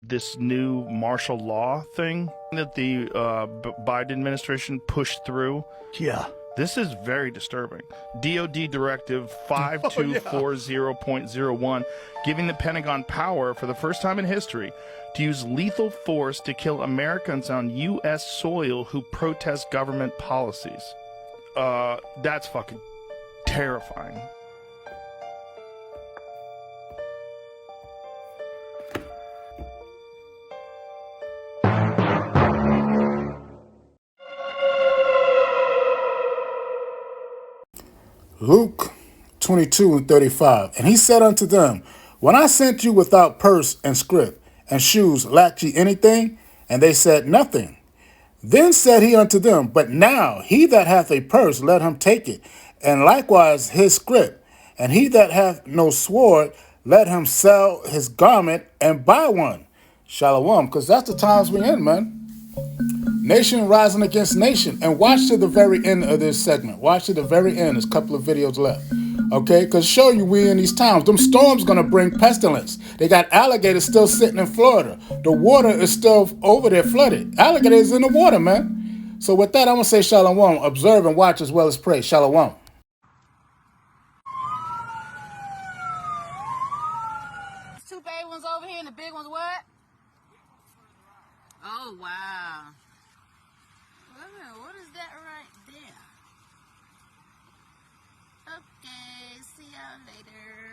this new martial law thing that the Biden administration pushed through. Yeah. This is very disturbing. DoD Directive 5240.01, giving the Pentagon power for the first time in history to use lethal force to kill Americans on U.S. soil who protest government policies. That's fucking terrifying. Luke 22:35. And he said unto them, When I sent you without purse and scrip and shoes, lacked ye anything? And they said, Nothing. Then said he unto them, But now he that hath a purse, let him take it, and likewise his scrip. And he that hath no sword, let him sell his garment and buy one. Shalom, because that's the times we're in, man. Nation rising against nation. And watch to the very end of this segment. Watch to the very end. There's a couple of videos left. Okay? Because show you we in these times. Them storms going to bring pestilence. They got alligators still sitting in Florida. The water is still over there flooded. Alligators in the water, man. So with that, I'm going to say shalom. Observe and watch as well as pray. Shalom. Two baby ones over here and the big ones what? Oh, wow. What is that right there? Okay, see y'all later.